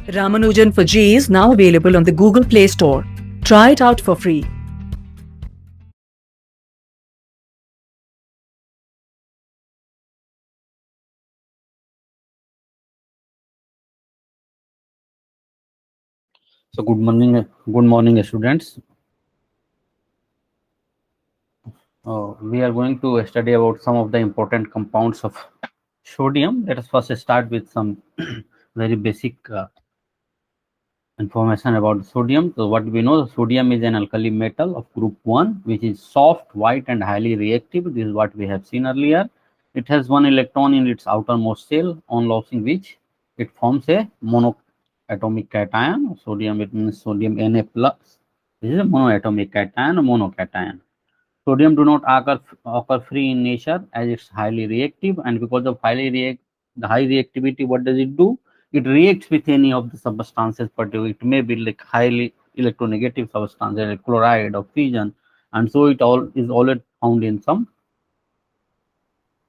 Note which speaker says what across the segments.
Speaker 1: Ramanujan for G is now available on the Google Play Store. Try it out for free.
Speaker 2: So good morning, students. We are going to study about some of the important compounds of sodium. Let us first start with some very basic information about sodium. So what we know, sodium is an alkali metal of group 1, which is soft, white and highly reactive. This is what we have seen earlier. It has one electron in its outermost shell, on losing which it forms a monoatomic cation. Sodium, it means sodium Na plus. This is a monoatomic cation or monocation. Sodium do not occur free in nature as it's highly reactive, and because of the high reactivity, what does it do? It reacts with any of the substances, but it may be like highly electronegative substances like chloride or fission, and so it all is always found in some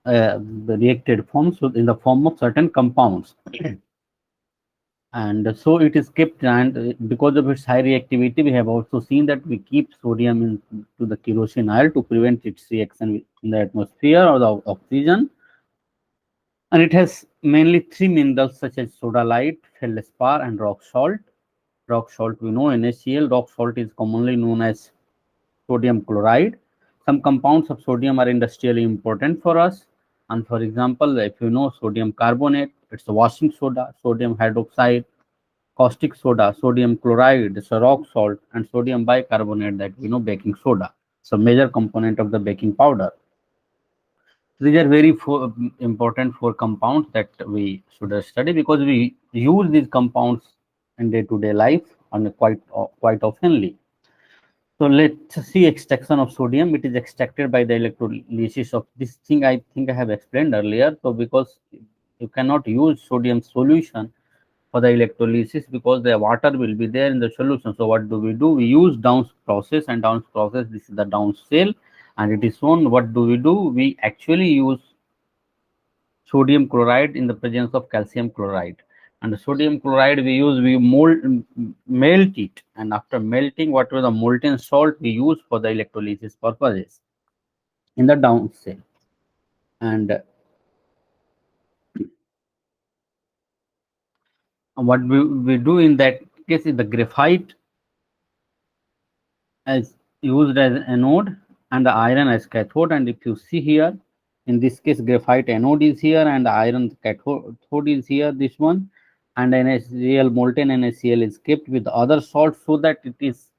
Speaker 2: the reacted forms, so in the form of certain compounds. And so it is kept, and because of its high reactivity, we have also seen that we keep sodium into the kerosene oil to prevent its reaction in the atmosphere or the oxygen. And it has mainly three minerals such as sodalite, feldspar and rock salt. Rock salt, we know NaCl. Rock salt is commonly known as sodium chloride. Some compounds of sodium are industrially important for us, and for example, if you know sodium carbonate, it's a washing soda. Sodium hydroxide, caustic soda, sodium chloride, so rock salt, and sodium bicarbonate, that we know baking soda. So major component of the baking powder. These are very important for compounds that we should study, because we use these compounds in day-to-day life and quite oftenly. So let's see extraction of sodium. It is extracted by the electrolysis of this thing. I think I have explained earlier. So because you cannot use sodium solution for the electrolysis, because the water will be there in the solution. So what do? We use Downs process, and Downs process, this is the Downs cell, and it is shown. What do? We actually use sodium chloride in the presence of calcium chloride. And the sodium chloride we melt it, and after melting, whatever the molten salt we use for the electrolysis purposes in the Downs cell. And what we do in that case is the graphite as used as anode and the iron as cathode. And if you see here, in this case, graphite anode is here and the iron cathode is here, this one, and NaCl, molten NaCl is kept with other salts so that it is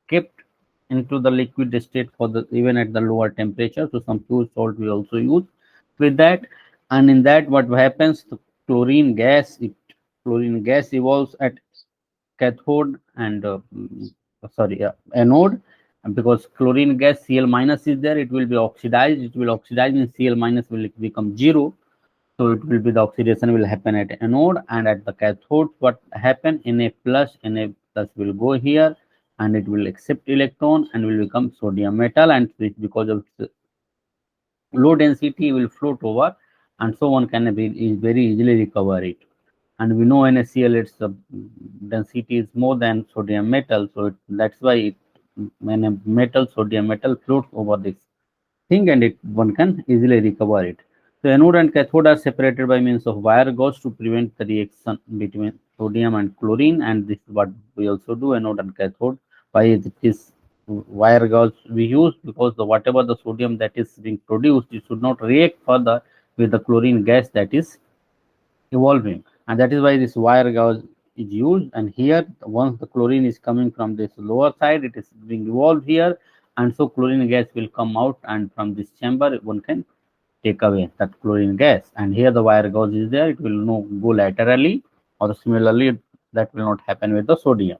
Speaker 2: kept into the liquid state for the even at the lower temperature. So some pure salt we also use with that, and in that what happens, the chlorine gas evolves at cathode and anode. And because chlorine gas Cl minus is there, it will be oxidized. It will oxidize, and Cl minus will become 0. So it will be the oxidation will happen at anode, and at the cathode what happen, Na plus will go here, and it will accept electron and will become sodium metal, and because of low density will float over, and so one can very easily recover it. And we know NaCl, its density is more than sodium metal, so that's why when a metal, sodium metal, floats over this thing, and one can easily recover it. So anode and cathode are separated by means of wire gauze to prevent the reaction between sodium and chlorine, and this is what we also do, anode and cathode. Why it is wire gauze we use? Because whatever the sodium that is being produced, it should not react further with the chlorine gas that is evolving, and that is why this wire gauze is used. And here, once the chlorine is coming from this lower side, it is being evolved here, and so chlorine gas will come out, and from this chamber one can take away that chlorine gas. And here the wire gauze is there, it will no go laterally, or similarly that will not happen with the sodium.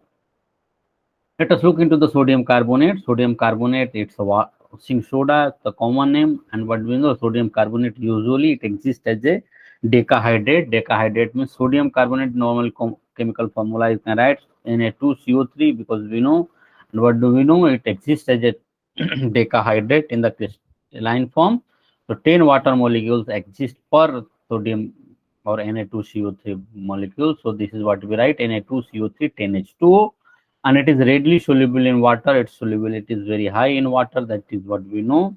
Speaker 2: Let us look into the sodium carbonate. Sodium carbonate, it's a washing soda, the common name. And what we know, sodium carbonate usually it exists as a decahydrate. Decahydrate means sodium carbonate. Normal chemical formula you can write Na2CO3, because we know. And what do we know? It exists as a decahydrate in the crystalline form. So 10 water molecules exist per sodium or Na2CO3 molecule. So this is what we write, Na2CO3 10H2O, and it is readily soluble in water. Its solubility is very high in water. That is what we know.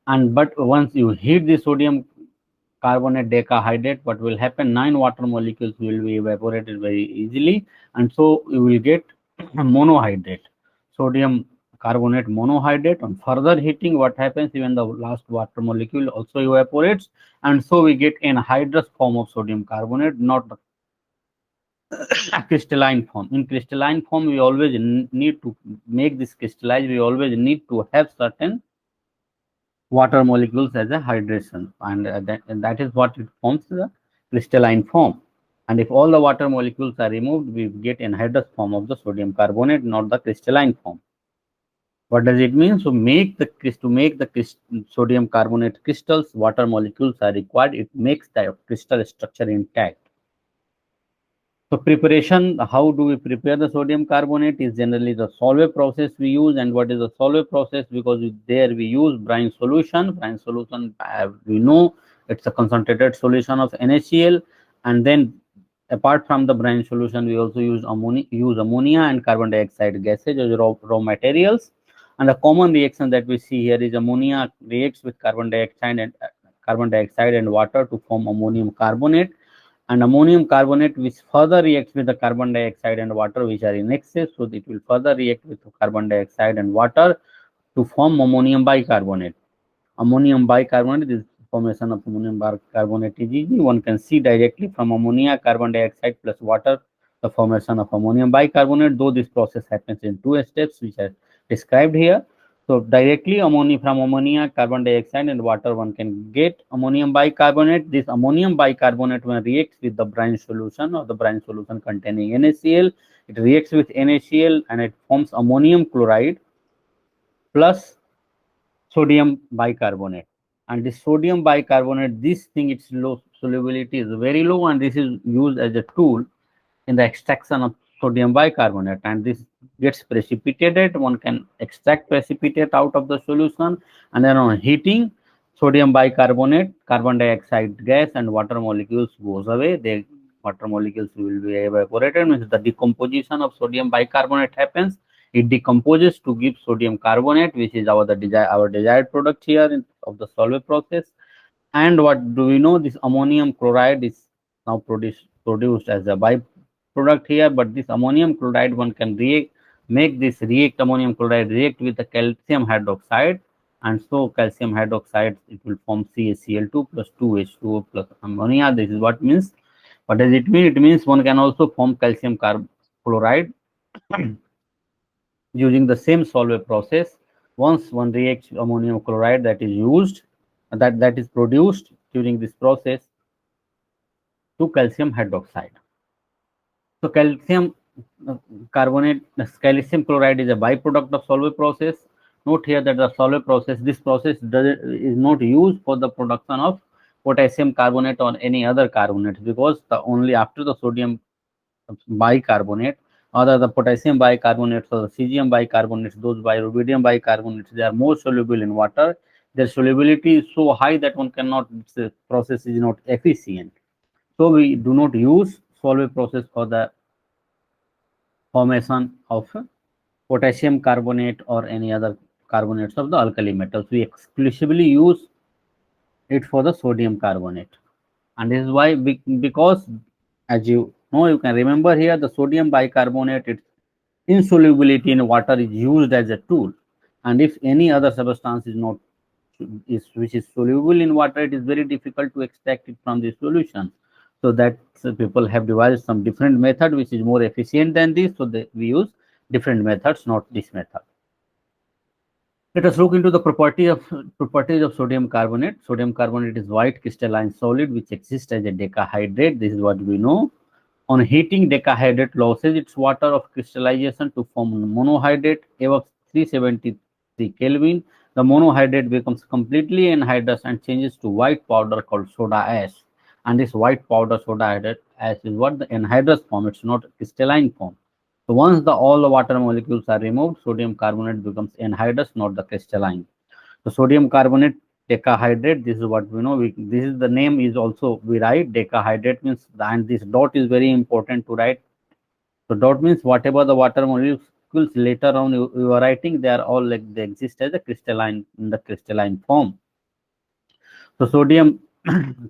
Speaker 2: And but once you heat the sodium carbonate decahydrate, what will happen? 9 water molecules will be evaporated very easily, and so you will get monohydrate, sodium carbonate monohydrate. On further heating, what happens? Even the last water molecule also evaporates, and so we get anhydrous form of sodium carbonate, not the crystalline form. In crystalline form, we always need to make this crystallize. We always need to have certain water molecules as a hydration, and that is what it forms the crystalline form. And if all the water molecules are removed, we get anhydrous form of the sodium carbonate, not the crystalline form. What does it mean? So to make the sodium carbonate crystals, water molecules are required. It makes the crystal structure intact. So preparation, how do we prepare the sodium carbonate? Is generally the Solvay process we use. And what is the Solvay process? Because there we use brine solution. Brine solution, we know it's a concentrated solution of NaCl. And then apart from the brine solution, we also use ammonia and carbon dioxide gases as raw materials. And the common reaction that we see here is ammonia reacts with carbon dioxide and water to form ammonium carbonate. And ammonium carbonate, which further reacts with the carbon dioxide and water, which are in excess, so it will further react with carbon dioxide and water to form ammonium bicarbonate. Ammonium bicarbonate, this formation of ammonium bicarbonate is easy. One can see directly from ammonia, carbon dioxide plus water, the formation of ammonium bicarbonate, though this process happens in 2 steps, which are described here. So directly from ammonia, carbon dioxide and water, one can get ammonium bicarbonate. This ammonium bicarbonate, when reacts with the brine solution or the brine solution containing NaCl, it reacts with NaCl and it forms ammonium chloride plus sodium bicarbonate. And this sodium bicarbonate, this thing, its low solubility is very low, and this is used as a tool in the extraction of sodium bicarbonate, and this gets precipitated. One can extract precipitate out of the solution, and then on heating, sodium bicarbonate, carbon dioxide gas and water molecules goes away. The water molecules will be evaporated, means the decomposition of sodium bicarbonate happens. It decomposes to give sodium carbonate, which is our desired product here of the Solvay process. And what do we know? This ammonium chloride is now produced as a byproduct here, but this ammonium chloride, one can make ammonium chloride react with the calcium hydroxide, and so calcium hydroxide, it will form CaCl2 plus 2H2O plus ammonia. This is what means. What does it mean? It means one can also form calcium chloride using the same Solvay process. Once one reacts ammonium chloride that is produced during this process to calcium hydroxide. So calcium chloride is a byproduct of Solvay process. Note here that the Solvay process, this process is not used for the production of potassium carbonate or any other carbonate, because only after the sodium bicarbonate or the potassium bicarbonates or the cesium bicarbonates, those rubidium bicarbonates, they are more soluble in water. Their solubility is so high that one cannot, the process is not efficient. So we do not use Solvay process for the formation of potassium carbonate or any other carbonates of the alkali metals. We exclusively use it for the sodium carbonate. And this is why, because as you know, you can remember here, the sodium bicarbonate, its insolubility in water is used as a tool. And if any other substance which is soluble in water, it is very difficult to extract it from the solution. So that people have devised some different method which is more efficient than this. So we use different methods, not this method. Let us look into the properties of sodium carbonate. Sodium carbonate is white crystalline solid which exists as a decahydrate. This is what we know. On heating, decahydrate loses its water of crystallization to form monohydrate. Above 373 Kelvin, the monohydrate becomes completely anhydrous and changes to white powder called soda ash. And this white powder soda ash is what the anhydrous form. It's not crystalline form. So once all the water molecules are removed, sodium carbonate becomes anhydrous, not the crystalline. So sodium carbonate decahydrate. This is what we know. This is the name is also we write decahydrate means, and this dot is very important to write. So dot means whatever the water molecules later on you are writing, they are all like they exist as a crystalline in the crystalline form. So sodium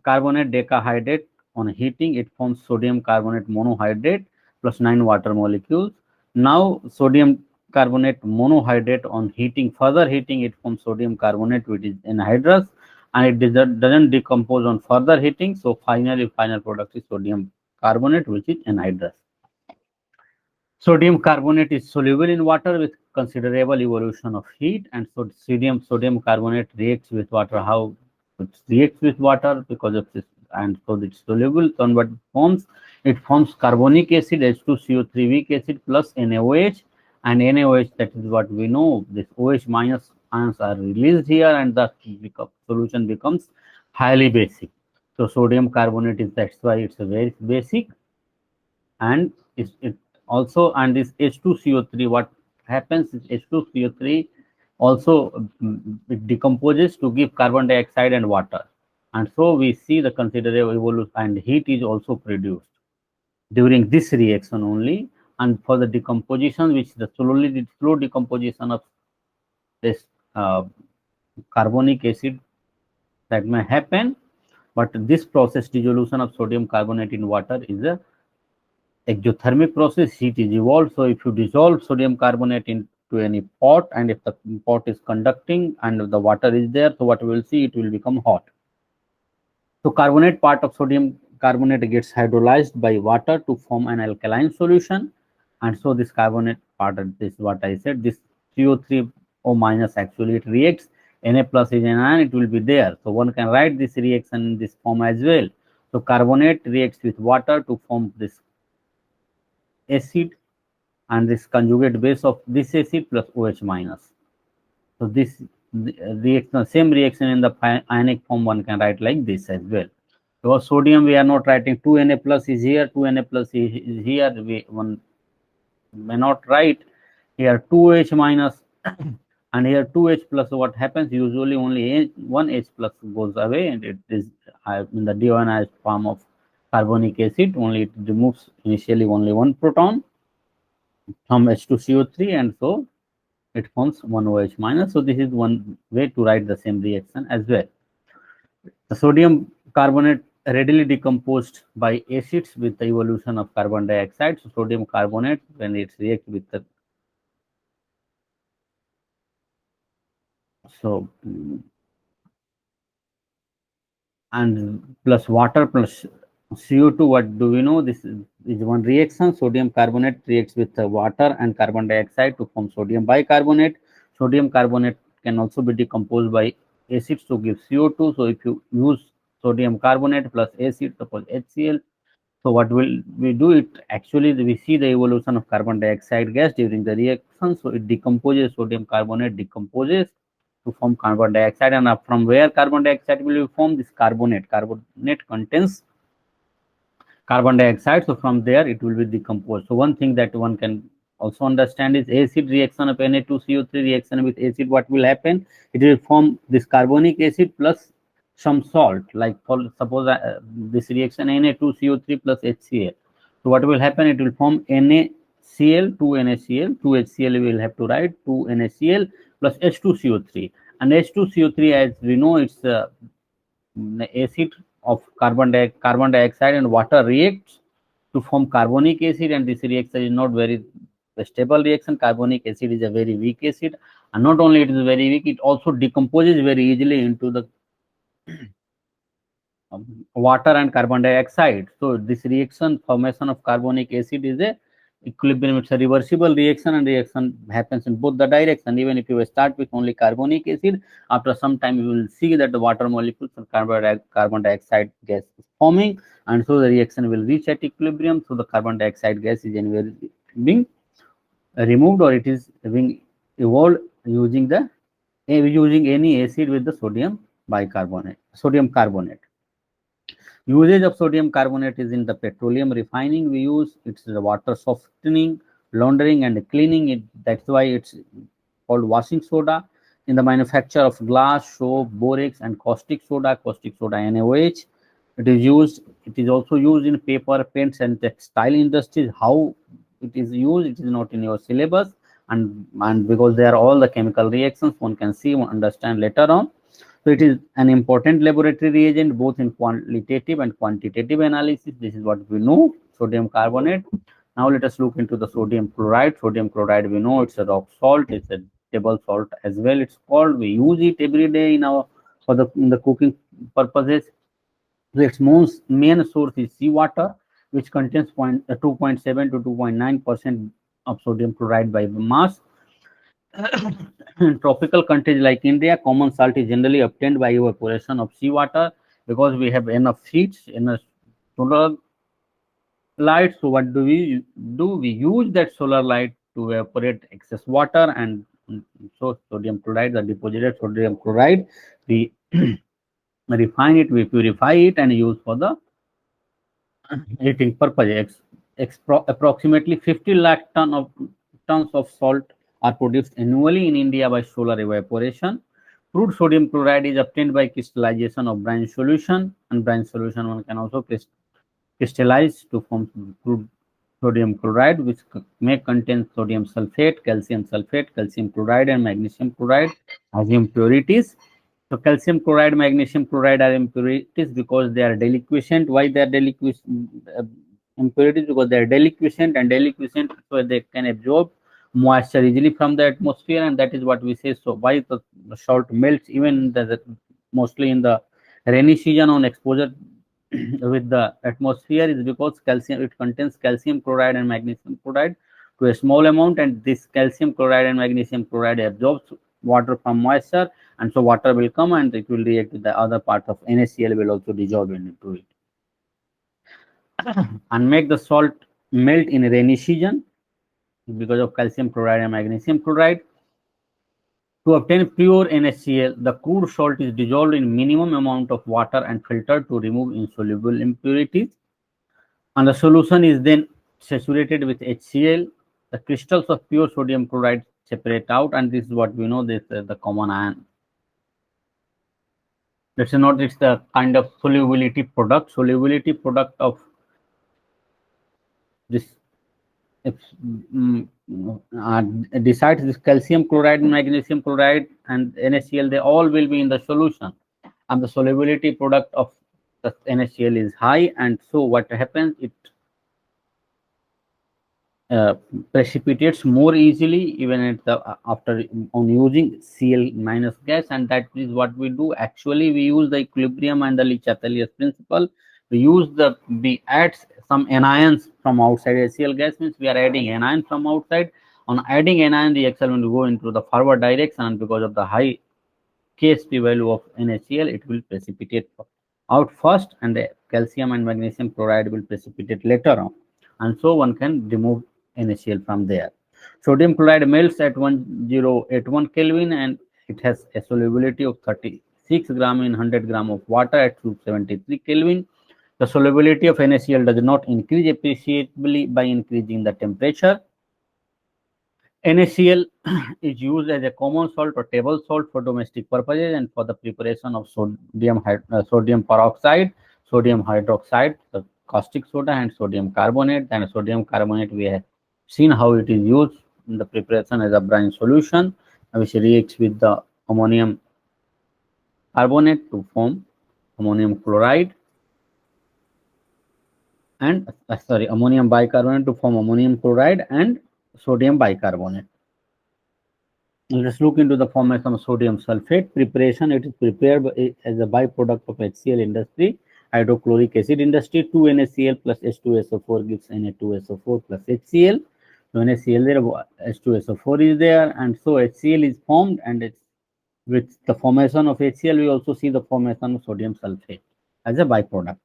Speaker 2: carbonate decahydrate on heating, it forms sodium carbonate monohydrate plus 9 water molecules. Now sodium carbonate monohydrate on heating, further heating, it forms sodium carbonate which is anhydrous, and it doesn't decompose on further heating. So finally final product is sodium carbonate which is anhydrous. Sodium carbonate is soluble in water with considerable evolution of heat, and so sodium carbonate reacts with water. How it reacts with water? Because of this, and so it's soluble. So what it forms carbonic acid, H2CO3 weak acid plus NaOH, and NaOH, that is what we know. This OH minus ions are released here, and the solution becomes highly basic. So sodium carbonate is, that's why it's a very basic, and it also, and this H2CO3, what happens is H2CO3 also it decomposes to give carbon dioxide and water, and so we see the considerable evolution, and heat is also produced during this reaction only. And for the decomposition, which the slow decomposition of this carbonic acid, that may happen, but this process, dissolution of sodium carbonate in water, is a exothermic process. Heat is evolved. So if you dissolve sodium carbonate into any pot, and if the pot is conducting and the water is there, so what we will see, it will become hot. So carbonate part of sodium carbonate gets hydrolyzed by water to form an alkaline solution, and so this carbonate part of this, what I said, this CO3O minus, actually it reacts, Na plus is an ion, it will be there. So one can write this reaction in this form as well. So carbonate reacts with water to form this acid, and this conjugate base of this acid plus OH minus. So this reaction, same reaction in the ionic form, one can write like this as well. So sodium, we are not writing 2Na plus is here, 2Na plus is here. One may not write here 2H minus and here 2H plus. What happens? Usually only one H plus goes away, and it is in the deionized form of carbonic acid. Only it removes initially only one proton from H2CO3, and so it forms one OH minus. So this is one way to write the same reaction as well. The sodium carbonate readily decomposed by acids with the evolution of carbon dioxide. So sodium carbonate, when it reacts with the and plus water plus CO2, what do we know? This is one reaction. Sodium carbonate reacts with the water and carbon dioxide to form sodium bicarbonate. Sodium carbonate can also be decomposed by acids to give CO2. So if you use sodium carbonate plus acid, suppose HCl, so what will we do? It actually, we see the evolution of carbon dioxide gas during the reaction. So it decomposes, sodium carbonate decomposes to form carbon dioxide, and from where carbon dioxide will be formed? This carbonate. Carbonate contains carbon dioxide, so from there it will be decomposed. So one thing that one can also understand is acid reaction of Na2CO3 reaction with acid, what will happen? It will form this carbonic acid plus some salt, like for suppose this reaction Na2CO3 plus HCl. So what will happen? It will form NaCl, 2NaCl, 2HCl, we will have to write 2NaCl plus H2CO3, and H2CO3, as we know, it's acid of carbon dioxide and water reacts to form carbonic acid, and this reaction is not very stable reaction. Carbonic acid is a very weak acid, and not only it is very weak, it also decomposes very easily into the water and carbon dioxide. So this reaction, formation of carbonic acid, is a equilibrium. It's a reversible reaction, and reaction happens in both the direction. Even if you start with only carbonic acid, after some time you will see that the water molecules and carbon dioxide gas is forming, and so the reaction will reach at equilibrium. So the carbon dioxide gas is anywhere being removed, or it is being evolved using any acid with the sodium carbonate. Usage of sodium carbonate is in the petroleum refining. We use it's the water softening, laundering, and cleaning. That's why it's called washing soda. in the manufacture of glass, soap, borax, and caustic soda NaOH. It is used. It is also used in paper, paints, and textile industries. How it is used, it is not in your syllabus, and because they are all the chemical reactions, one can see, understand later on. So it is an important laboratory reagent both in qualitative and quantitative analysis. This is what we know. Sodium carbonate. Now let us look into the sodium chloride. Sodium chloride, we know it's a rock salt. It's a table salt as well. It's called. We use it every day in the cooking purposes. So its main source is seawater, which contains 2.7 to 2.9% of sodium chloride by mass. In tropical countries like India, common salt is generally obtained by evaporation of seawater because we have enough heat, enough solar light. So what do? We use that solar light to evaporate excess water, and so sodium chloride, the deposited sodium chloride, we refine it, we purify it, and use for the heating purpose. Approximately 50 lakh tons of salt are produced annually in India by solar evaporation. Crude sodium chloride is obtained by crystallization of brine solution, and brine solution one can also crystallize to form crude sodium chloride, which may contain sodium sulfate, calcium chloride, and magnesium chloride as impurities. So calcium chloride, magnesium chloride are impurities because they are deliquescent. Why they are impurities? Because they are deliquescent, and deliquescent, so they can absorb moisture easily from the atmosphere, and that is what we say. So why the salt melts even mostly in the rainy season on exposure with the atmosphere is because it contains calcium chloride and magnesium chloride to a small amount, and this calcium chloride and magnesium chloride absorbs water from moisture, and so water will come and it will react with the other part of NaCl will also dissolve into it and make the salt melt in rainy season because of calcium chloride and magnesium chloride. To obtain pure NaCl, the crude salt is dissolved in minimum amount of water and filtered to remove insoluble impurities, and the solution is then saturated with HCl. The crystals of pure sodium chloride separate out, and this is what we know, this is the common ion. Let's note it's the kind of solubility product of this. Decides this calcium chloride, magnesium chloride, and NaCl, they all will be in the solution, and the solubility product of the NaCl is high, and so what happens, it precipitates more easily even at the after on using Cl minus gas, and that is what we do. Actually, we use the equilibrium and the Le Chatelier's principle. We add some anions from outside. HCl gas means we are adding anion from outside. On adding anion, the reaction will go into the forward direction, and because of the high Ksp value of NaCl, it will precipitate out first, and the calcium and magnesium chloride will precipitate later on, and so one can remove NaCl from there. Sodium chloride melts at 1081 Kelvin, and it has a solubility of 36 gram in 100 gram of water at 273 Kelvin. The solubility of NaCl does not increase appreciably by increasing the temperature. NaCl is used as a common salt or table salt for domestic purposes and for the preparation of sodium peroxide, sodium hydroxide, the caustic soda, and sodium carbonate. And sodium carbonate, we have seen how it is used in the preparation as a brine solution, which reacts with the ammonium carbonate to form ammonium chloride, and ammonium bicarbonate to form ammonium chloride and sodium bicarbonate. Let's look into the formation of sodium sulfate preparation. It is prepared as a byproduct of HCl industry, hydrochloric acid industry. 2 NaCl plus H2SO4 gives Na2SO4 plus HCl. So NaCl there, H2SO4 is there, and so HCl is formed, and it's with the formation of HCl, we also see the formation of sodium sulfate as a byproduct.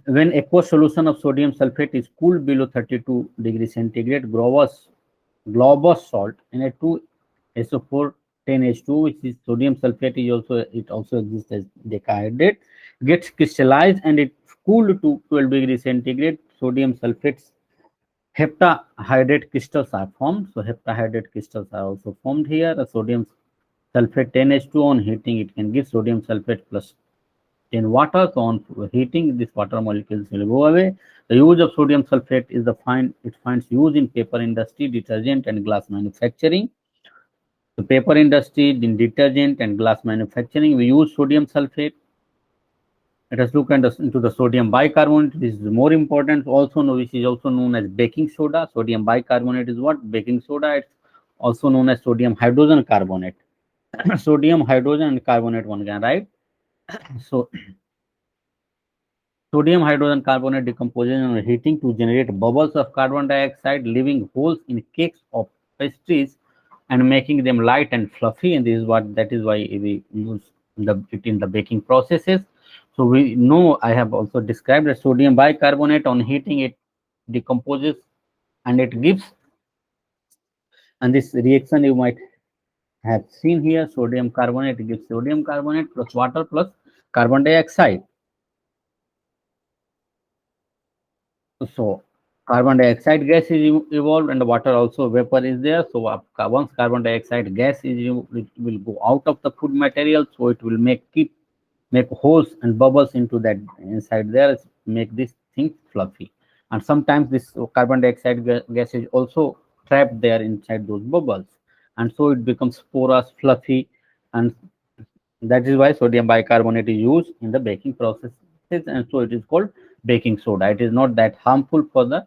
Speaker 2: When aqueous solution of sodium sulfate is cooled below 32 degrees centigrade, globose salt Na2SO4 10H2, which is sodium sulfate, it also exists as decahydrate, gets crystallized, and it cooled to 12 degrees centigrade. Sodium sulfate's heptahydrate crystals are formed. So heptahydrate crystals are also formed here. The sodium sulfate 10H2 on heating, it can give sodium sulfate plus 10 water. So on heating, this water molecules will go away. The use of sodium sulfate is it finds use in paper industry, detergent, and glass manufacturing. The paper industry, in detergent and glass manufacturing, we use sodium sulfate. Let us look into the sodium bicarbonate. This is more important. Which is also known as baking soda. Sodium bicarbonate is what? Baking soda. It's also known as sodium hydrogen carbonate. Sodium hydrogen and carbonate one can write. So sodium hydrogen carbonate decomposes on heating to generate bubbles of carbon dioxide, leaving holes in cakes of pastries and making them light and fluffy. And that is why we use it in the baking processes. So we know, I have also described that sodium bicarbonate on heating, it decomposes and it gives, and this reaction you might have seen here, sodium carbonate gives sodium carbonate plus water plus carbon dioxide. So carbon dioxide gas is evolved and the water also vapor is there. So once carbon dioxide gas is, it will go out of the food material, so it will make holes and bubbles into that inside there, make this thing fluffy. And sometimes this carbon dioxide gas is also trapped there inside those bubbles, and so it becomes porous, fluffy, and that is why sodium bicarbonate is used in the baking processes, and so it is called baking soda. It is not that harmful for the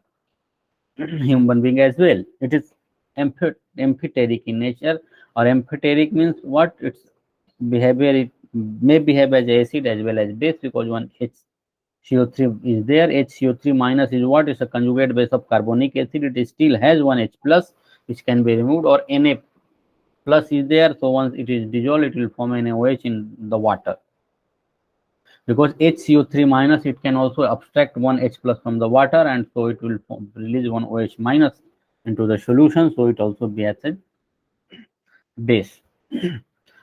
Speaker 2: human being as well. It is amphoteric in nature, or amphoteric means what? Its behavior, it may behave as acid as well as base, because one HCO3 is there. HCO3 minus is what? It's a conjugate base of carbonic acid. It still has one H plus which can be removed, or Na plus is there. So once it is dissolved, it will form NaOH in the water. Because HCO3 minus, it can also abstract one H plus from the water, and so it will release one OH minus into the solution. So it also behaves as base.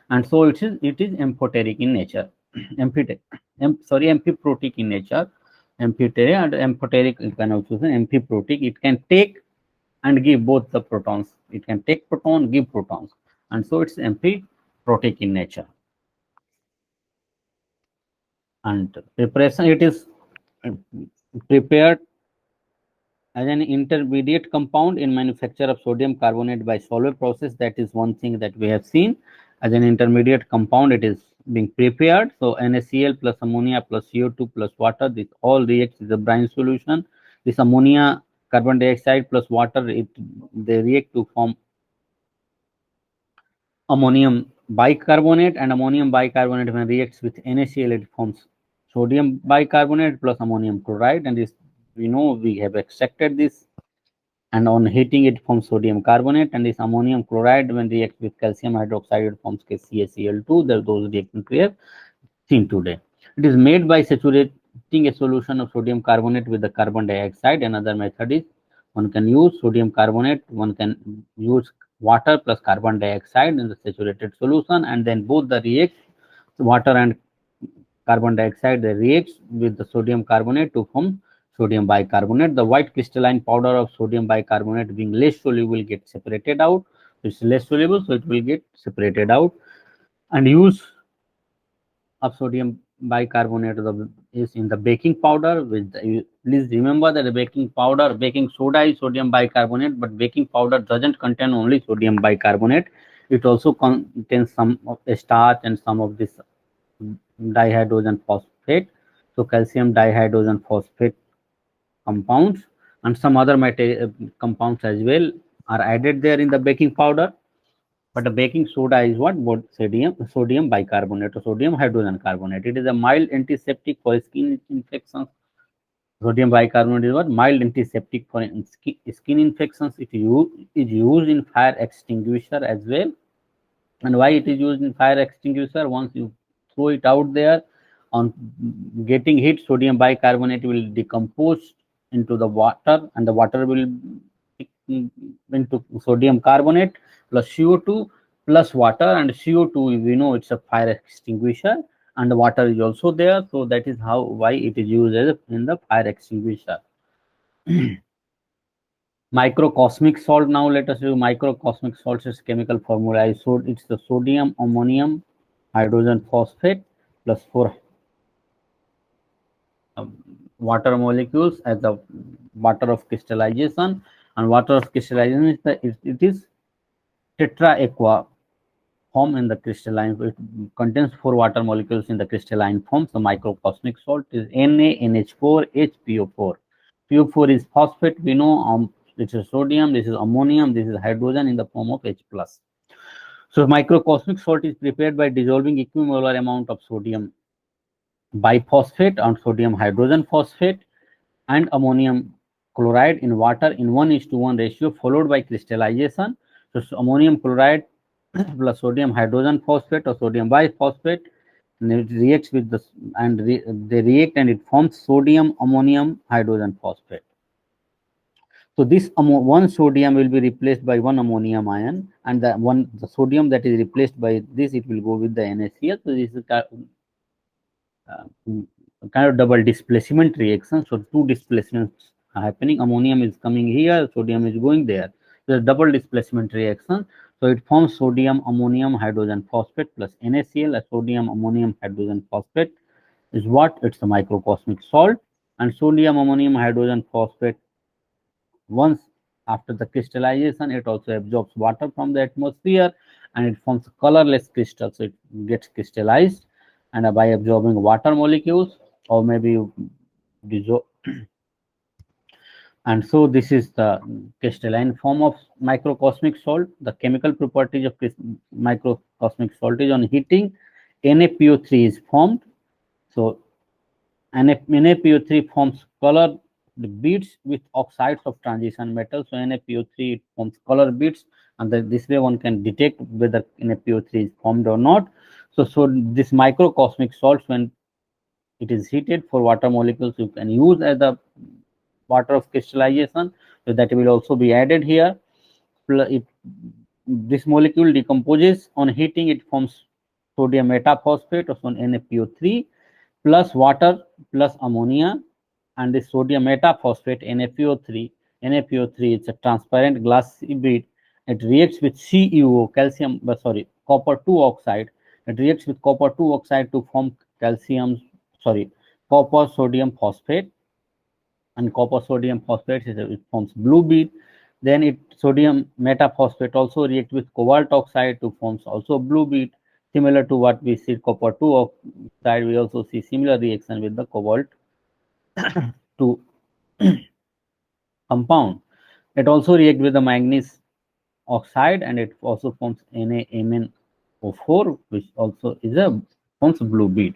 Speaker 2: And so it is amphoteric in nature. Amphiprotic in nature. Amphoteric and amphoteric, you can also say amphiprotic. It can take and give both the protons. It can take proton, give protons, and so it's amphiprotic in nature. And preparation, it is prepared as an intermediate compound in manufacture of sodium carbonate by Solvay process. That is one thing that we have seen. As an intermediate compound, it is being prepared. So NaCl plus ammonia plus CO2 plus water, this all reacts in the brine solution. This ammonia, carbon dioxide plus water, they react to form ammonium bicarbonate, and ammonium bicarbonate, when reacts with NaCl, it forms sodium bicarbonate plus ammonium chloride. And this, we know, we have extracted this, and on heating it forms sodium carbonate, and this ammonium chloride, when reacts with calcium hydroxide, it forms KCaCl2. Those reactions we have seen today. It is made by saturating a solution of sodium carbonate with the carbon dioxide. Another method is, one can use sodium carbonate, one can use water plus carbon dioxide in the saturated solution, and then both the react, water and carbon dioxide, they react with the sodium carbonate to form sodium bicarbonate. The white crystalline powder of sodium bicarbonate, being less soluble, get separated out. It's less soluble, so it will get separated out. And use of sodium bicarbonate is in the baking powder. Please remember that the baking soda is sodium bicarbonate, but baking powder doesn't contain only sodium bicarbonate. It also contains some of the starch and some of this dihydrogen phosphate. So calcium dihydrogen phosphate compounds and some other compounds as well are added there in the baking powder. But the baking soda is what? Both sodium bicarbonate or sodium hydrogen carbonate. It is a mild antiseptic for skin infections. Sodium bicarbonate is what? Mild antiseptic for skin infections. It is used in fire extinguisher as well. And why it is used in fire extinguisher? Once you throw it out there, on getting heat, sodium bicarbonate will decompose into the water, and the water will into sodium carbonate plus CO2 plus water. And CO2, we know it's a fire extinguisher, and the water is also there. So that is why it is used as in the fire extinguisher. Microcosmic salt. Now let us do microcosmic salt's chemical formula. It's the sodium ammonium hydrogen phosphate plus 4 water molecules as the water of crystallization, and water of crystallization is it is tetraaqua form in the crystalline. It contains 4 water molecules in the crystalline form. So microcosmic salt is NaNH4 HPO4. PO4 is phosphate. We know this is sodium, this is ammonium, this is hydrogen in the form of H plus. So microcosmic salt is prepared by dissolving equimolar amount of sodium biphosphate and sodium hydrogen phosphate and ammonium chloride in water in 1:1 ratio, followed by crystallization. So ammonium chloride plus sodium hydrogen phosphate or sodium biphosphate, and it reacts with the they react and it forms sodium ammonium hydrogen phosphate. So this one sodium will be replaced by one ammonium ion, and the sodium that is replaced by this, it will go with the NaCl. So this is kind of double displacement reaction. So two displacements are happening. Ammonium is coming here, sodium is going there. So double displacement reaction. So it forms sodium ammonium hydrogen phosphate plus NaCl. A sodium ammonium hydrogen phosphate is what? It's a microcosmic salt. And sodium ammonium hydrogen phosphate, once after the crystallization, it also absorbs water from the atmosphere and it forms a colorless crystal. So it gets crystallized, and by absorbing water molecules or maybe dissolve. And so this is the crystalline form of microcosmic salt. The chemical properties of microcosmic salt is on heating, NaPO3 is formed. So NaPO3 forms color beads with oxides of transition metal. So NaPO3 forms color beads, and this way one can detect whether NaPO3 is formed or not. So this microcosmic salts, when it is heated for water molecules, you can use as the water of crystallization. So that will also be added here. If this molecule decomposes on heating, it forms sodium metaphosphate or NaPO3 plus water plus ammonia, and the sodium metaphosphate NaPO3. NaPO3 is a transparent glassy bead. It reacts with CuO, calcium, copper 2 oxide. It reacts with copper 2 oxide to form copper sodium phosphate, and copper sodium phosphate it forms blue bead. Then sodium metaphosphate also reacts with cobalt oxide to forms also blue bead. Similar to what we see copper 2 oxide, we also see similar reaction with the cobalt 2 compound. It also reacts with the manganese oxide, and it also forms NaMnO4, which also forms blue bead.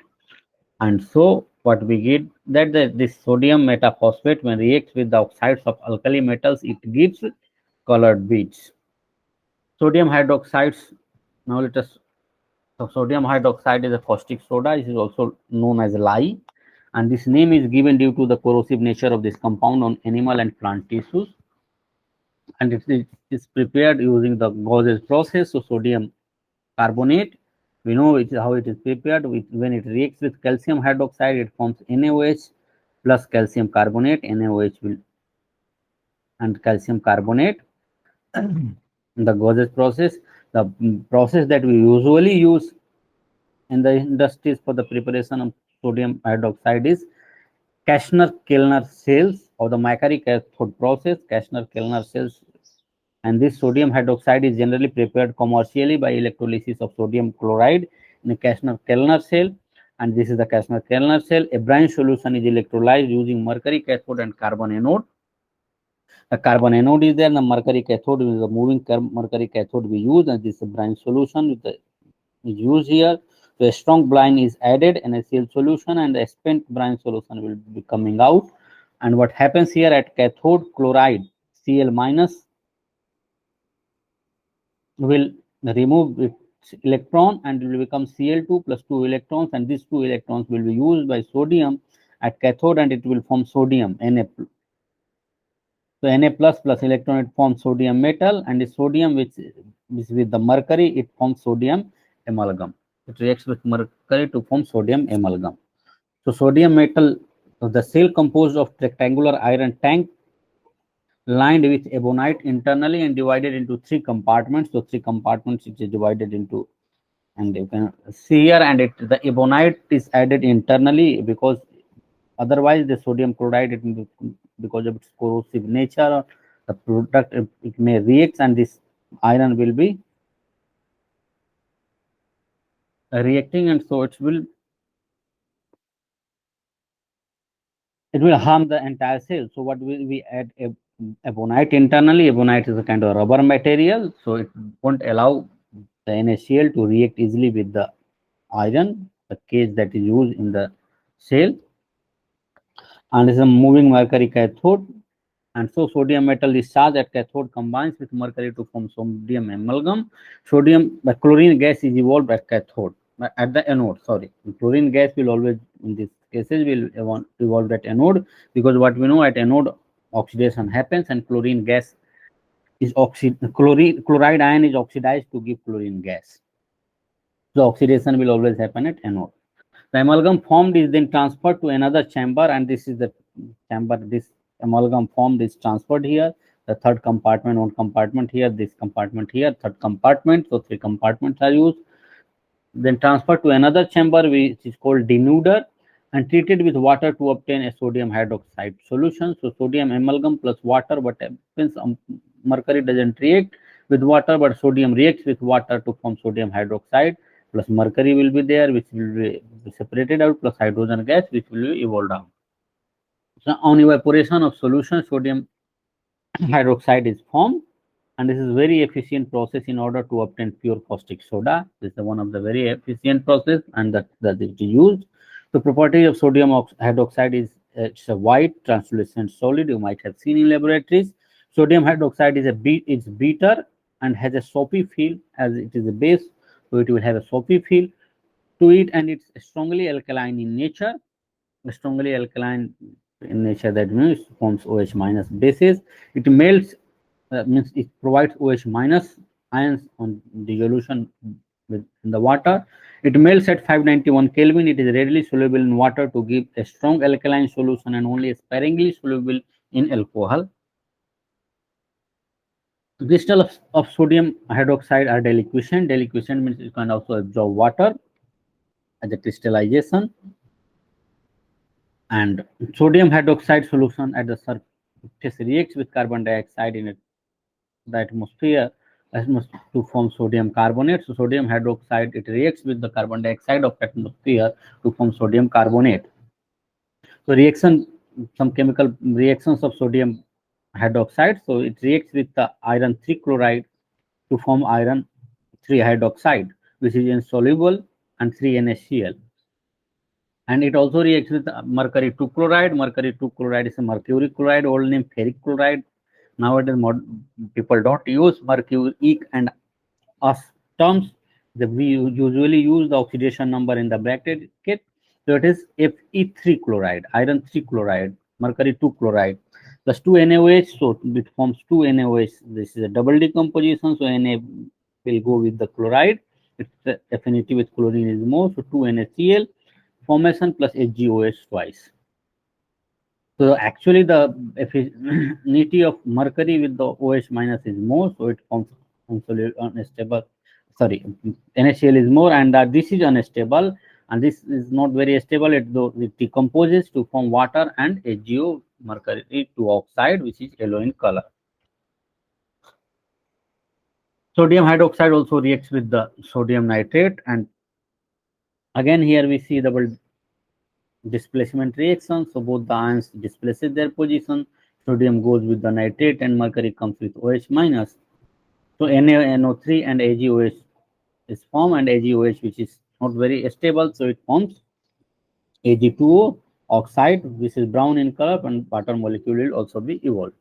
Speaker 2: And so what we get that this sodium metaphosphate, when reacts with the oxides of alkali metals, it gives colored beads. Sodium hydroxides. Now let us. So sodium hydroxide is a caustic soda. It is also known as lye, and this name is given due to the corrosive nature of this compound on animal and plant tissues. And it is prepared using the gaseous process. So sodium carbonate, we know how it is prepared. When it reacts with calcium hydroxide, it forms NaOH plus calcium carbonate. NaOH will and calcium carbonate in the gaseous process. The process that we usually use in the industries for the preparation of sodium hydroxide is Kastner-Kellner cells, or the Macquarrie cathode process. Kastner-Kellner cells, and this sodium hydroxide is generally prepared commercially by electrolysis of sodium chloride in a Kastner-Kellner cell. And this is the Kastner-Kellner cell. A brine solution is electrolyzed using mercury cathode and carbon anode. The carbon anode is there, and the mercury cathode is the moving mercury cathode we use, and this brine solution is used here. So a strong brine is added in a NaCl solution, and the spent brine solution will be coming out. And what happens here at cathode, chloride Cl minus will remove its electron and it will become Cl2 plus 2 electrons, and these 2 electrons will be used by sodium at cathode, and it will form sodium Na. So Na plus plus electron, it forms sodium metal, and the sodium which is with the mercury, it forms sodium amalgam. It reacts with mercury to form sodium amalgam. So sodium metal, the cell composed of rectangular iron tank lined with ebonite internally and divided into 3 compartments. So 3 compartments it is divided into, and you can see here, and the ebonite is added internally because otherwise the sodium chloride, because of its corrosive nature, the product it may react, and this iron will be reacting, and so it will harm the entire cell. So what will we add? Ebonite internally. Ebonite is a kind of rubber material, so it won't allow the NaCl to react easily with the iron, the case that is used in the cell. And is a moving mercury cathode, and so sodium metal is charged at cathode combines with mercury to form sodium amalgam. The chlorine gas is evolved at cathode, at the anode. Sorry, chlorine gas will always, in these cases, will evolve at anode, because what we know, at anode oxidation happens and chlorine gas is chloride ion is oxidized to give chlorine gas. So oxidation will always happen at anode. The amalgam formed is then transferred to another chamber, and this is the chamber. This amalgam formed is transferred here. The third compartment, one compartment here, this compartment here, third compartment. So 3 compartments are used. Then transferred to another chamber, which is called denuder, and treated with water to obtain a sodium hydroxide solution. So sodium amalgam plus water, but happens, mercury doesn't react with water, but sodium reacts with water to form sodium hydroxide, plus mercury will be there, which will be separated out, plus hydrogen gas, which will be evolved out. So on evaporation of solution, sodium hydroxide is formed, and this is very efficient process in order to obtain pure caustic soda. This is one of the very efficient process, and that it is used. The property of sodium hydroxide is it's a white translucent solid. You might have seen in laboratories. Sodium hydroxide is bitter and has a soapy feel, as it is a base, so it will have a soapy feel to it, and it's strongly alkaline in nature. Strongly alkaline in nature, that means it forms OH minus bases. It melts, means it provides OH minus ions on dissolution in the water. It melts at 591 Kelvin. It is readily soluble in water to give a strong alkaline solution and only sparingly soluble in alcohol. Crystals of sodium hydroxide are deliquescent. Deliquescent means it can also absorb water as a crystallization. And sodium hydroxide solution at the surface reacts with carbon dioxide in the atmosphere to form sodium carbonate. So sodium hydroxide, it reacts with the carbon dioxide of atmosphere to form sodium carbonate. So some chemical reactions of sodium hydroxide. So it reacts with the iron 3 chloride to form iron 3 hydroxide, which is insoluble, and 3 NaCl. And it also reacts with mercury 2 chloride. Mercury 2 chloride is a mercury chloride, old name ferric chloride. Nowadays, people don't use mercuric and us terms. We usually use the oxidation number in the bracket. So it is Fe3 chloride, iron 3 chloride, mercury 2 chloride, plus 2 NaOH. So it forms 2 NaOH. This is a double decomposition. So Na will go with the chloride. Its affinity with chlorine is more. So 2 NaCl formation plus HgOH twice. So actually the affinity of mercury with the OH minus is more, so it forms unstable. Sorry, NaCl is more, and this is unstable, and this is not very stable. It decomposes to form water and HgO, mercury 2 oxide, which is yellow in color. Sodium hydroxide also reacts with the sodium nitrate, and again here we see double displacement reaction. So both the ions displaces their position. Sodium goes with the nitrate and mercury comes with OH minus. So NaNO3 and AgOH is formed, and AgOH, which is not very stable, so it forms Ag2O oxide, which is brown in color, and water molecule will also be evolved.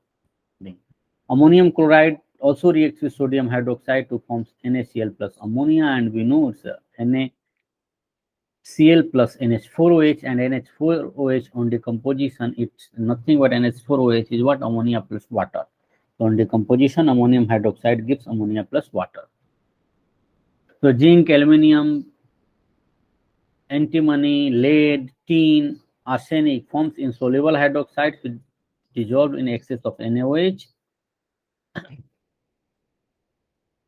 Speaker 2: Ammonium chloride also reacts with sodium hydroxide to form NaCl plus ammonia, and we know it's NaCl plus NH4OH, and NH4OH on decomposition, it's nothing but NH4OH is what? Ammonia plus water. So on decomposition, ammonium hydroxide gives ammonia plus water. So zinc, aluminium, antimony, lead, tin, arsenic forms insoluble hydroxides which dissolved in excess of NaOH.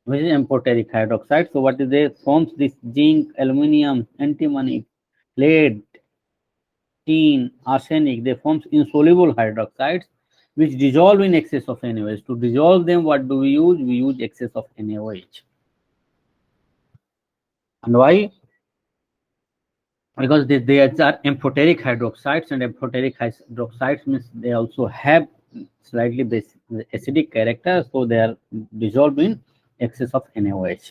Speaker 2: which is amphoteric hydroxide. So what is they forms this zinc, aluminium, antimony, lead, tin, arsenic. They forms insoluble hydroxides which dissolve in excess of NaOH. To dissolve them, what do we use? We use excess of NaOH. And why? Because they are amphoteric hydroxides, and amphoteric hydroxides means they also have slightly acidic character, so they are dissolved in excess of NaOH.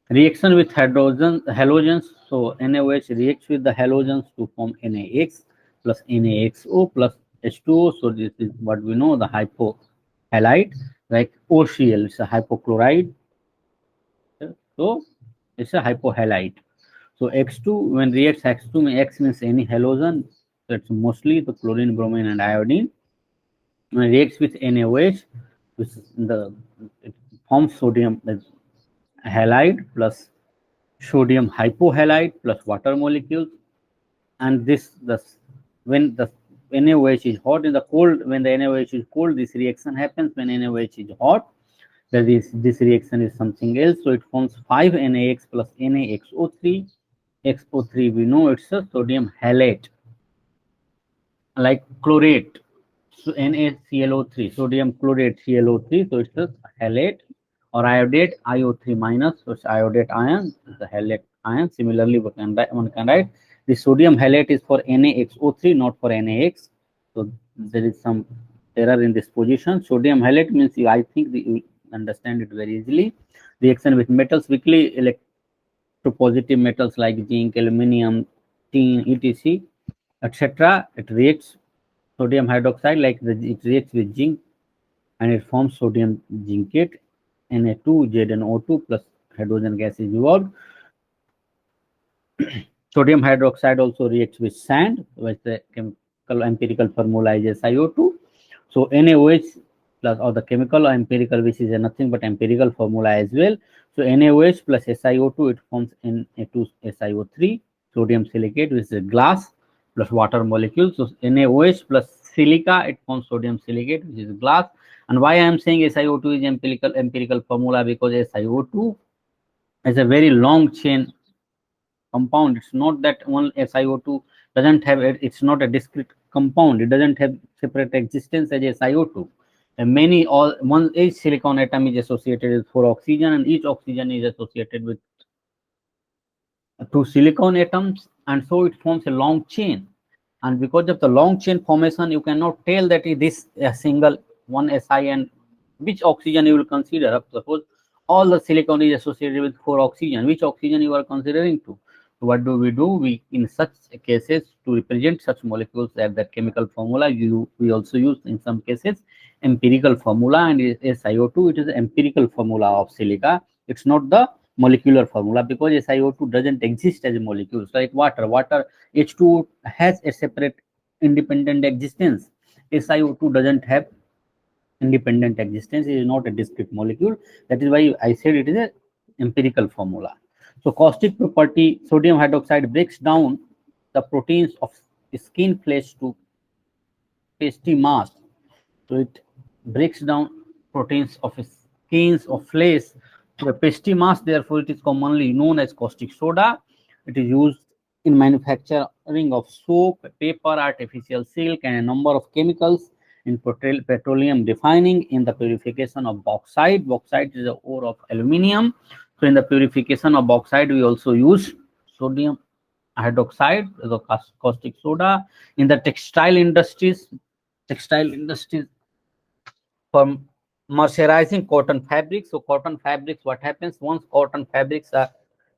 Speaker 2: Reaction with halogens. So NaOH reacts with the halogens to form NaX plus NaXO plus H2O. So this is what we know, the hypohalite, like OCl. It's a hypochloride. So it's a hypohalite. So X2, when reacts X2, X means any halogen. That's mostly the chlorine, bromine, and iodine. When reacts with NaOH, which is it forms sodium halide plus sodium hypohalite plus water molecules. And when the NaOH is hot in the cold, when the NaOH is cold, this reaction happens. When NaOH is hot, that is, this reaction is something else. So it forms 5NaX plus NaXO3. XO3, we know it's a sodium halate, like chlorate. So NaClO3, sodium chlorate ClO3. So it's a halate, or iodate, IO3 minus. So it's iodate ion, the halate ion. Similarly, one can write the sodium halate is for NaXO3, not for NaX. So there is some error in this position. Sodium halate means, I think you understand it very easily. Reaction with metals, weakly electropositive metals like zinc, aluminium, tin, etc., etc. It reacts sodium hydroxide, like it reacts with zinc, and it forms sodium zincate, Na2, ZnO2 plus hydrogen gas is evolved. Sodium hydroxide also reacts with sand, which the chemical empirical formula is SiO2. So NaOH plus, or the chemical or empirical, which is nothing but empirical formula as well. So NaOH plus SiO2, it forms Na2SiO3, sodium silicate, which is glass plus water molecule. So NaOH plus silica, it forms sodium silicate, which is glass. And why I am saying SiO2 is empirical formula? Because SiO2 is a very long chain compound. It's not that one SiO2 doesn't have it. It's not a discrete compound. It doesn't have separate existence as SiO2. And each silicon atom is associated with 4 oxygen, and each oxygen is associated with 2 silicon atoms, and so it forms a long chain. And because of the long chain formation, you cannot tell that this a single one Si, and which oxygen you will consider. Suppose all the silicon is associated with 4 oxygen, which oxygen you are considering to? So what do? We in such cases, to represent such molecules, that chemical formula, we also use in some cases empirical formula, and SiO2, it is the empirical formula of silica. It's not the molecular formula, because SiO2 doesn't exist as a molecule. It's like water H2 has a separate independent existence. SiO2 doesn't have independent existence. It is not a discrete molecule. That is why I said it is a empirical formula. So caustic property, sodium hydroxide breaks down the proteins of skin flesh to pasty mass. So it breaks down proteins of skins of flesh to a pasty mass. Therefore, it is commonly known as caustic soda. It is used in manufacturing of soap, paper, artificial silk, and a number of chemicals, in petroleum refining, in the purification of bauxite. Bauxite is the ore of aluminium. So in the purification of bauxite, we also use sodium hydroxide, the caustic soda. In the textile industries for moisturizing cotton fabrics. So cotton fabrics, what happens once cotton fabrics are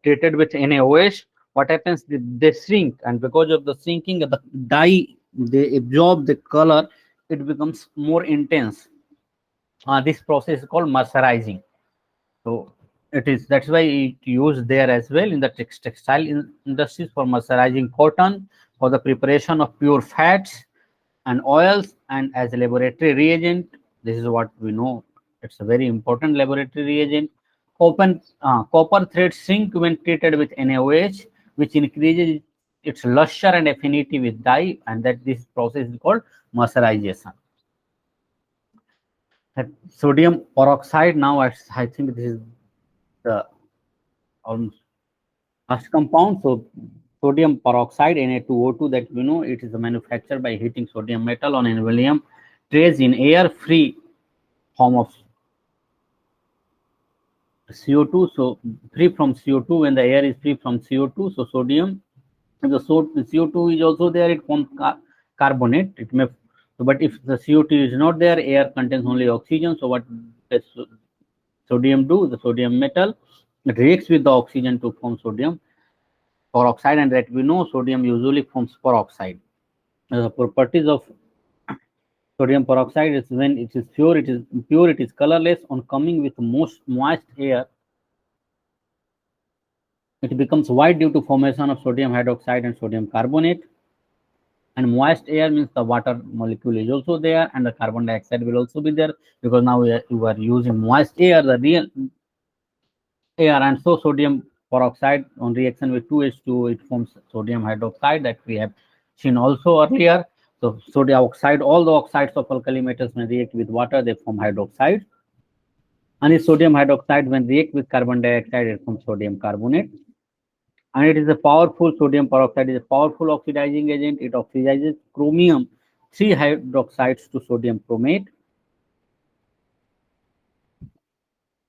Speaker 2: treated with NaOH, what happens? They shrink, and because of the shrinking of the dye, they absorb the color. It becomes more intense. This process is called mercerizing. So that's why it used there as well in the textile industries for mercerizing cotton, for the preparation of pure fats and oils, and as a laboratory reagent. This is what we know. It's a very important laboratory reagent. Copper threads shrink when treated with NaOH, which increases its luster and affinity with dye, and that this process is called mercerization. Sodium peroxide. Now I think this is the almost last compound. So sodium peroxide Na2O2, that we know it is manufactured by heating sodium metal on an aluminum trays in air free form of CO2. So free from CO2, when the air is free from CO2, so sodium, if the CO2 is also there, it forms carbonate. It may, but if the CO2 is not there, air contains only oxygen. So what does sodium do? The sodium metal, it reacts with the oxygen to form sodium peroxide, and that we know sodium usually forms peroxide. The properties of sodium peroxide is when it is pure, it is colorless. On coming with most moist air, it becomes white due to formation of sodium hydroxide and sodium carbonate. And moist air means the water molecule is also there, and the carbon dioxide will also be there, because now you are using moist air, the real air. And so sodium peroxide on reaction with 2H2, it forms sodium hydroxide, that we have seen also earlier. So sodium oxide, all the oxides of alkali metals when react with water, they form hydroxide. And the sodium hydroxide when react with carbon dioxide, it forms sodium carbonate. And it is a powerful, sodium peroxide is a powerful oxidizing agent. It oxidizes chromium 3 hydroxides to sodium chromate.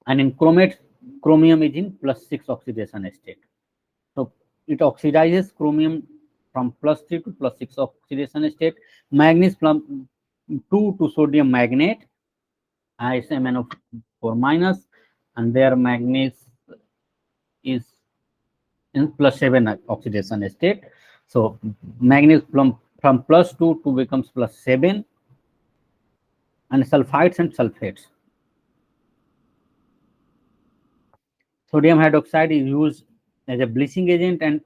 Speaker 2: And in chromate, chromium is in +6 oxidation state. So it oxidizes chromium from +3 to +6 oxidation state. Manganese from 2 to sodium magnate, SMnO4 minus, and their manganese is in +7 oxidation state. So manganese from +2 to becomes +7, and sulfides and sulfates. Sodium hydroxide is used as a bleaching agent, and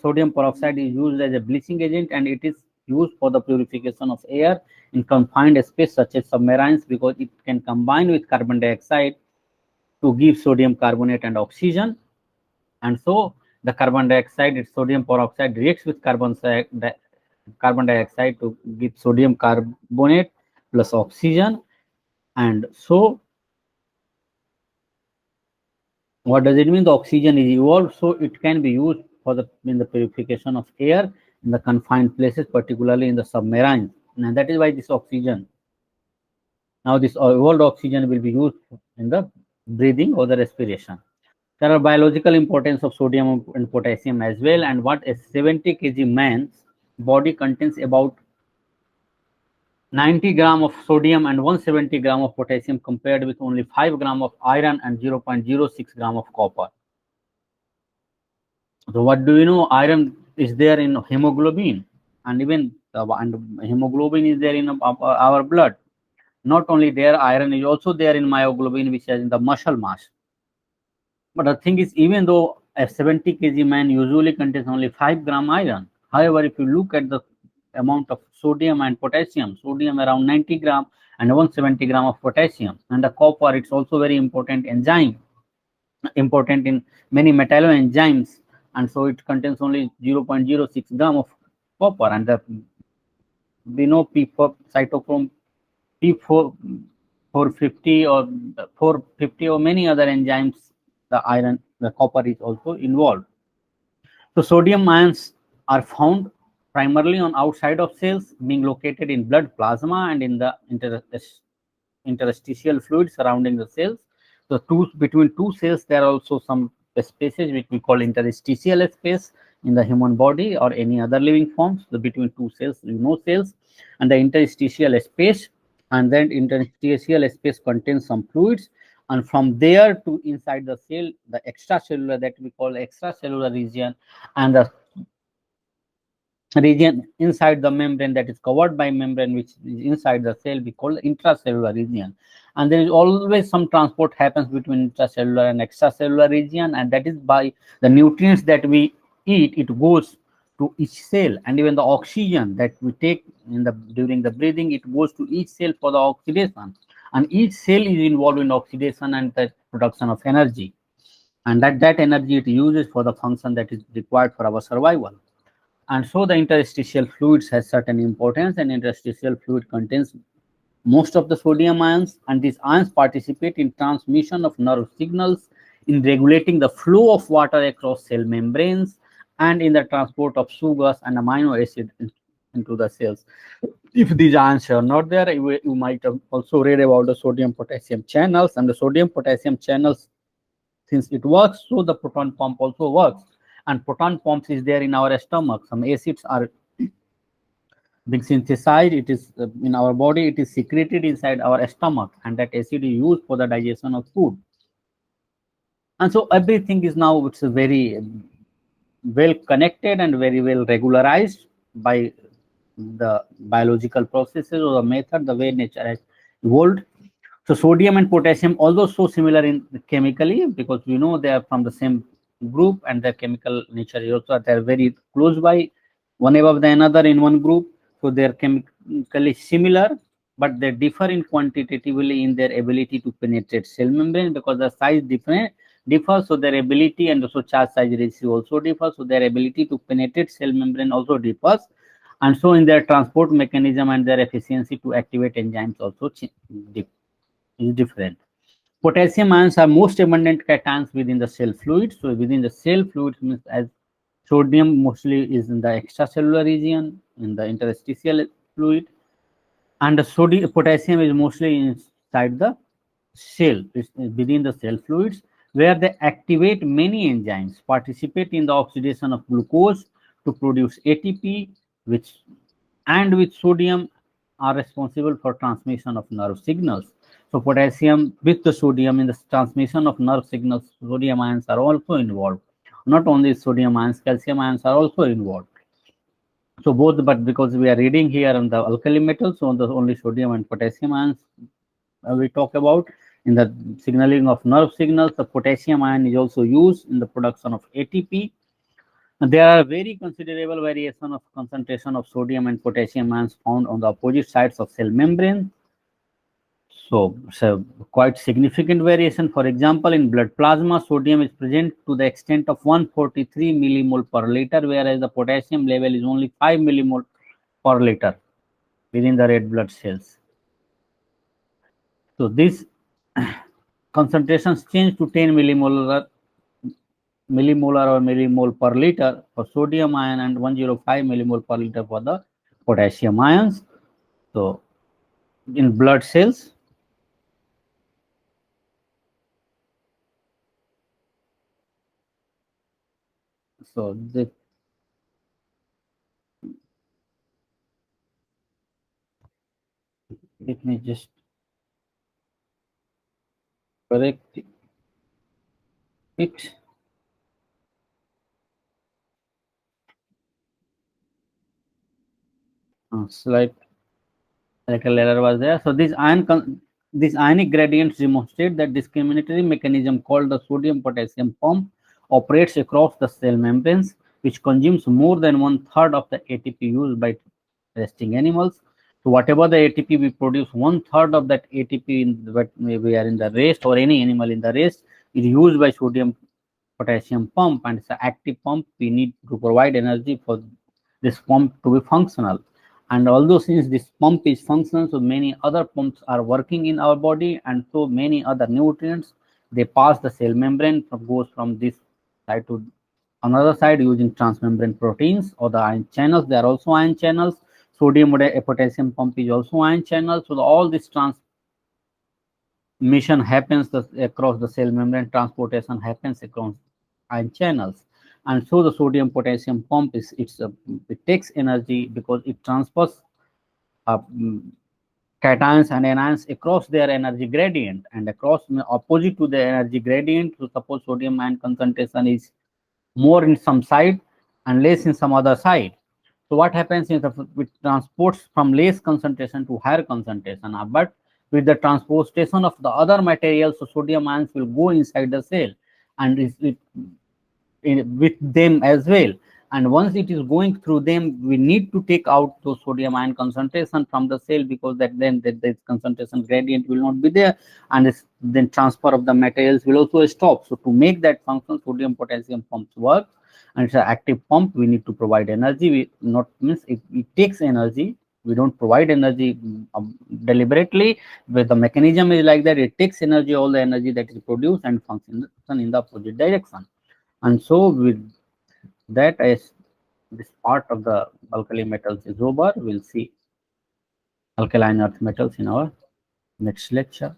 Speaker 2: sodium peroxide is used as a bleaching agent, and it is used for the purification of air in confined space such as submarines, because it can combine with carbon dioxide to give sodium carbonate and oxygen. And so the carbon dioxide, its sodium peroxide reacts with carbon dioxide to give sodium carbonate plus oxygen. And so what does it mean? The oxygen is evolved, so it can be used for in the purification of air in the confined places, particularly in the submarines. And that is why this oxygen, now this evolved oxygen will be used in the breathing or the respiration. There are biological importance of sodium and potassium as well, and what a 70 kg man's body contains about 90 gram of sodium and 170 gram of potassium, compared with only 5 gram of iron and 0.06 gram of copper. So what do you know? Iron is there in hemoglobin, and even hemoglobin is there in our blood. Not only there, iron is also there in myoglobin, which is in the muscle mass. But the thing is, even though a 70 kg man usually contains only 5 gram iron, however, if you look at the amount of sodium and potassium, sodium around 90 gram and 170 gram of potassium, and the copper, it's also very important enzyme, important in many metalloenzymes, and so it contains only 0.06 gram of copper. And we know P4 cytochrome P450 or 450 or many other enzymes, the copper is also involved. So sodium ions are found primarily on outside of cells, being located in blood plasma and in the interstitial fluid surrounding the cells. So between two cells, there are also some spaces which we call interstitial space in the human body or any other living forms. So between two cells, cells, and the interstitial space, and then interstitial space contains some fluids, and from there to inside the cell, the extracellular, that we call extracellular region, and the region inside the membrane that is covered by membrane, which is inside the cell, we call intracellular region. And there is always some transport happens between intracellular and extracellular region, and that is by the nutrients that we eat, it goes to each cell, and even the oxygen that we take during the breathing, it goes to each cell for the oxidation, and each cell is involved in oxidation and the production of energy, and that energy it uses for the function that is required for our survival. And so the interstitial fluids has certain importance, and interstitial fluid contains most of the sodium ions, and these ions participate in transmission of nerve signals, in regulating the flow of water across cell membranes, and in the transport of sugars and amino acid into the cells. If these ions are not there, you might have also read about the sodium potassium channels, and the sodium potassium channels, since it works, so the proton pump also works, and proton pumps is there in our stomach. Some acids are being synthesized, it is in our body, it is secreted inside our stomach, and that acid is used for the digestion of food. And so everything is now, it's a very well connected and very well regularized by the biological processes or the method, the way nature has evolved. So sodium and potassium, although so similar in chemically, because we know they are from the same group, and their chemical nature is also, they are very close by, one above the another in one group. So they are chemically similar, but they differ in quantitatively in their ability to penetrate cell membrane, because the size differs, so their ability, and also charge size ratio also differs, so their ability to penetrate cell membrane also differs, and so in their transport mechanism and their efficiency to activate enzymes also is different. Potassium ions are most abundant cations within the cell fluid. So within the cell fluid means, as sodium mostly is in the extracellular region, in the interstitial fluid, and the potassium is mostly inside the cell, within the cell fluids, where they activate many enzymes, participate in the oxidation of glucose to produce ATP, which and with sodium are responsible for transmission of nerve signals. So potassium with the sodium in the transmission of nerve signals, sodium ions are also involved. Not only sodium ions, calcium ions are also involved. So both, but because we are reading here on the alkali metals, so the only sodium and potassium ions we talk about. In the signaling of nerve signals, the potassium ion is also used in the production of ATP. And there are very considerable variation of concentration of sodium and potassium ions found on the opposite sides of cell membrane. So it's a quite significant variation. For example, in blood plasma, sodium is present to the extent of 143 millimole per liter, whereas the potassium level is only 5 millimole per liter within the red blood cells. So these concentrations change to 10 millimolar or millimole per liter for sodium ion, and 105 millimole per liter for the potassium ions. So in blood cells, so let me just correct it. Slight error was there. So these ionic gradients demonstrate that discriminatory mechanism called the sodium potassium pump operates across the cell membranes, which consumes more than 1/3 of the ATP used by resting animals. So whatever the ATP we produce, 1/3 of that ATP in what we are in the rest, or any animal in the rest, is used by sodium potassium pump, and it's an active pump. We need to provide energy for this pump to be functional. And although since this pump is functional, so many other pumps are working in our body, and so many other nutrients, they pass the cell membrane, goes from this side to another side using transmembrane proteins or the ion channels. There are also ion channels. Sodium potassium pump is also ion channel. So all this transmission happens across the cell membrane, transportation happens across ion channels. And so the sodium potassium pump is it takes energy because it transfers cations and anions across their energy gradient, and across opposite to the energy gradient. So suppose sodium ion concentration is more in some side and less in some other side. So what happens is it transports from less concentration to higher concentration, but with the transportation of the other materials, so sodium ions will go inside the cell and with them as well. And once it is going through them, we need to take out those sodium ion concentration from the cell, because then the concentration gradient will not be there, and then transfer of the materials will also stop. So to make that function, sodium potassium pumps work, and it's an active pump. We need to provide energy. It takes energy we don't provide energy deliberately. Where the mechanism is like that, it takes energy, all the energy that is produced, and functions in the opposite direction. And so with that, as this part of the alkali metals is over, we'll see alkaline earth metals in our next lecture.